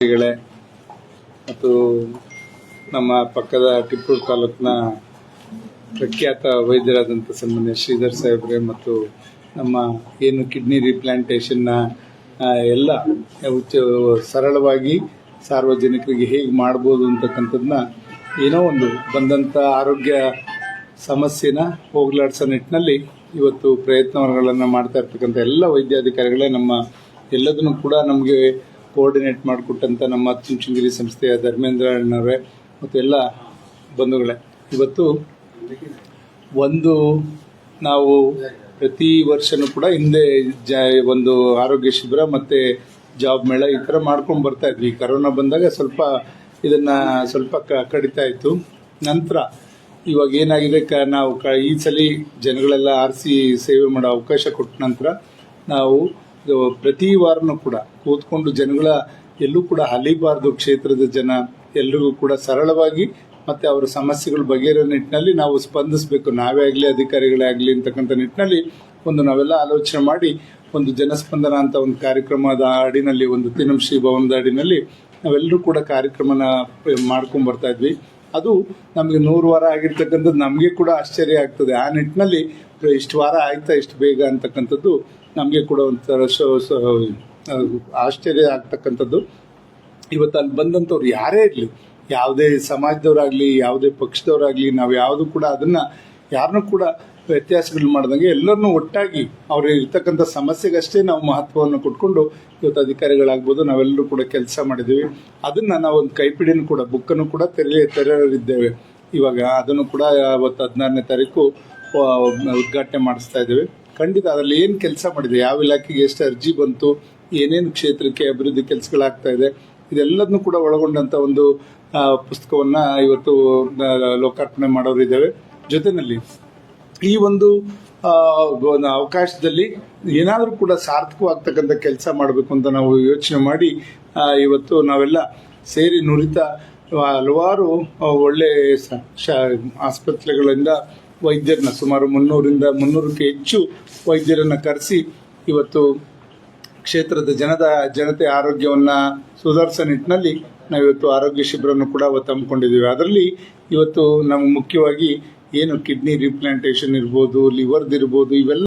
ಗಳೇ ಮತ್ತು ನಮ್ಮ ಪಕ್ಕದ ಟಿಪ್ಪೂರು ತಾಲೂಕಿನ ಪ್ರಖ್ಯಾತ ವೈದ್ಯರಾದಂಥ ಸನ್ಮಾನ್ಯ ಶ್ರೀಧರ್ ಸಾಹೇಬ್ರೆ ಮತ್ತು ನಮ್ಮ ಏನು ಕಿಡ್ನಿ ರೀಪ್ಲಾಂಟೇಷನ್ನ ಎಲ್ಲ ಸರಳವಾಗಿ ಸಾರ್ವಜನಿಕರಿಗೆ ಹೇಗೆ ಮಾಡ್ಬೋದು ಅಂತಕ್ಕಂಥದ್ದನ್ನ ಏನೋ ಒಂದು ಬಂದಂಥ ಆರೋಗ್ಯ ಸಮಸ್ಯೆನ ಹೋಗಲಾಡಿಸೋ ನಿಟ್ಟಿನಲ್ಲಿ ಇವತ್ತು ಪ್ರಯತ್ನಗಳನ್ನು ಮಾಡ್ತಾ ಇರ್ತಕ್ಕಂಥ ಎಲ್ಲ ವೈದ್ಯಾಧಿಕಾರಿಗಳೇ ನಮ್ಮ ಎಲ್ಲದನ್ನು ಕೂಡ ನಮಗೆ ಕೋಆರ್ಡಿನೇಟ್ ಮಾಡಿಕೊಟ್ಟಂಥ ನಮ್ಮ ಚುಂಚನಗಿರಿ ಸಂಸ್ಥೆಯ ಧರ್ಮೇಂದ್ರ ಅಣ್ಣವರೇ ಮತ್ತು ಎಲ್ಲ ಬಂಧುಗಳೇ, ಇವತ್ತು ಒಂದು ನಾವು ಪ್ರತಿ ವರ್ಷನೂ ಕೂಡ ಹಿಂದೆ ಒಂದು ಆರೋಗ್ಯ ಶಿಬಿರ ಮತ್ತು ಜಾಬ್ ಮೇಳ ಈ ಥರ ಮಾಡ್ಕೊಂಡು ಬರ್ತಾ ಇದ್ವಿ. ಕರೋನಾ ಬಂದಾಗ ಸ್ವಲ್ಪ ಕಡಿತಾ ಇತ್ತು. ನಂತರ ಇವಾಗ ಏನಾಗಿದೆ, ನಾವು ಈ ಸಲ ಜನಗಳೆಲ್ಲ ಆರಿಸಿ ಸೇವೆ ಮಾಡೋ ಅವಕಾಶ ಕೊಟ್ಟ ನಂತರ ನಾವು ಪ್ರತಿ ವಾರನೂ ಕೂಡ ಕೂತ್ಕೊಂಡು ಜನಗಳ ಎಲ್ಲೂ ಕೂಡ ಅಲಿಬಾರ್ದು, ಕ್ಷೇತ್ರದ ಜನ ಎಲ್ರಿಗೂ ಕೂಡ ಸರಳವಾಗಿ ಮತ್ತು ಅವರ ಸಮಸ್ಯೆಗಳು ಬಗೆಹರೋ ನಿಟ್ಟಿನಲ್ಲಿ ನಾವು ಸ್ಪಂದಿಸಬೇಕು, ನಾವೇ ಆಗಲಿ ಅಧಿಕಾರಿಗಳೇ ಆಗಲಿ ಅಂತಕ್ಕಂಥ ನಿಟ್ಟಿನಲ್ಲಿ ನಾವೆಲ್ಲ ಆಲೋಚನೆ ಮಾಡಿ ಒಂದು ಜನಸ್ಪಂದನ ಅಂತ ಒಂದು ಕಾರ್ಯಕ್ರಮದ ಅಡಿನಲ್ಲಿ, ಒಂದು ತಿನಂಶ್ರೀ ಭವನದ ಅಡಿನಲ್ಲಿ ನಾವೆಲ್ಲರೂ ಕೂಡ ಕಾರ್ಯಕ್ರಮನ ಮಾಡ್ಕೊಂಡು ಬರ್ತಾ ಇದ್ವಿ. ಅದು ನಮಗೆ 100 ವಾರ ಆಗಿರ್ತಕ್ಕಂಥದ್ದು ನಮಗೆ ಕೂಡ ಆಶ್ಚರ್ಯ ಆಗ್ತದೆ. ಆ ನಿಟ್ಟಿನಲ್ಲಿ ಇಷ್ಟು ವಾರ ಆಯ್ತಾ ಇಷ್ಟು ಬೇಗ ಅಂತಕ್ಕಂಥದ್ದು ನಮಗೆ ಕೂಡ ಒಂಥರ ಆಶ್ಚರ್ಯ ಆಗ್ತಕ್ಕಂಥದ್ದು. ಇವತ್ತು ಅಲ್ಲಿ ಬಂದಂಥವ್ರು ಯಾರೇ ಇರಲಿ, ಯಾವುದೇ ಸಮಾಜದವರಾಗಲಿ ಯಾವುದೇ ಪಕ್ಷದವರಾಗಲಿ, ನಾವು ಯಾವುದು ಕೂಡ ಅದನ್ನು ಯಾರನ್ನೂ ಕೂಡ ವ್ಯತ್ಯಾಸಗಳು ಮಾಡ್ದಂಗೆ ಎಲ್ಲರನ್ನೂ ಒಟ್ಟಾಗಿ ಅವ್ರು ಇರ್ತಕ್ಕಂಥ ಸಮಸ್ಯೆಗಷ್ಟೇ ನಾವು ಮಹತ್ವವನ್ನು ಕೊಟ್ಕೊಂಡು ಇವತ್ತು ಅಧಿಕಾರಿಗಳಾಗ್ಬೋದು ನಾವೆಲ್ಲರೂ ಕೂಡ ಕೆಲಸ ಮಾಡಿದ್ದೀವಿ. ಅದನ್ನು ನಾವು ಒಂದು ಕೈಪಿಡಿನೂ ಕೂಡ ಬುಕ್ಕನ್ನು ಕೂಡ ತೆರೆದಿದ್ದೇವೆ. ಇವಾಗ ಅದನ್ನು ಕೂಡ ಅವತ್ತು 16ನೇ ತಾರೀಕು ಉದ್ಘಾಟನೆ ಮಾಡಿಸ್ತಾ ಇದ್ದೇವೆ. ಖಂಡಿತ ಅದರಲ್ಲಿ ಏನು ಕೆಲಸ ಮಾಡಿದೆ, ಯಾವ ಇಲಾಖೆಗೆ ಎಷ್ಟು ಅರ್ಜಿ ಬಂತು, ಏನೇನು ಕ್ಷೇತ್ರಕ್ಕೆ ಅಭಿವೃದ್ಧಿ ಕೆಲಸಗಳಾಗ್ತಾ ಇದೆ, ಇದೆಲ್ಲದನ್ನು ಕೂಡ ಒಳಗೊಂಡಂಥ ಒಂದು ಪುಸ್ತಕವನ್ನು ಇವತ್ತು ಲೋಕಾರ್ಪಣೆ ಮಾಡೋರಿದ್ದೇವೆ. ಜೊತೆಯಲ್ಲಿ ಈ ಒಂದು ಅವಕಾಶದಲ್ಲಿ ಏನಾದರೂ ಕೂಡ ಸಾರ್ಥಕವಾಗ್ತಕ್ಕಂಥ ಕೆಲಸ ಮಾಡಬೇಕು ಅಂತ ನಾವು ಯೋಚನೆ ಮಾಡಿ ಇವತ್ತು ನಾವೆಲ್ಲ ಸೇರಿ ನುರಿತ ಹಲವಾರು ಒಳ್ಳೆ ಆಸ್ಪತ್ರೆಗಳಿಂದ ವೈದ್ಯರನ್ನ ಸುಮಾರು 300ಕ್ಕೆ ಹೆಚ್ಚು ವೈದ್ಯರನ್ನು ಕರೆಸಿ ಇವತ್ತು ಕ್ಷೇತ್ರದ ಜನತೆ ಆರೋಗ್ಯವನ್ನು ಸುಧಾರಿಸೋ ನಿಟ್ಟಿನಲ್ಲಿ ನಾವಿವತ್ತು ಆರೋಗ್ಯ ಶಿಬಿರನ್ನು ಕೂಡ ಹಮ್ಮಿಕೊಂಡಿದ್ದೀವಿ. ಅದರಲ್ಲಿ ಇವತ್ತು ನಮ್ಗೆ ಮುಖ್ಯವಾಗಿ ಏನು ಕಿಡ್ನಿ ರೀಪ್ಲಾಂಟೇಷನ್ ಇರ್ಬೋದು, ಲಿವರ್ದಿರ್ಬೋದು, ಇವೆಲ್ಲ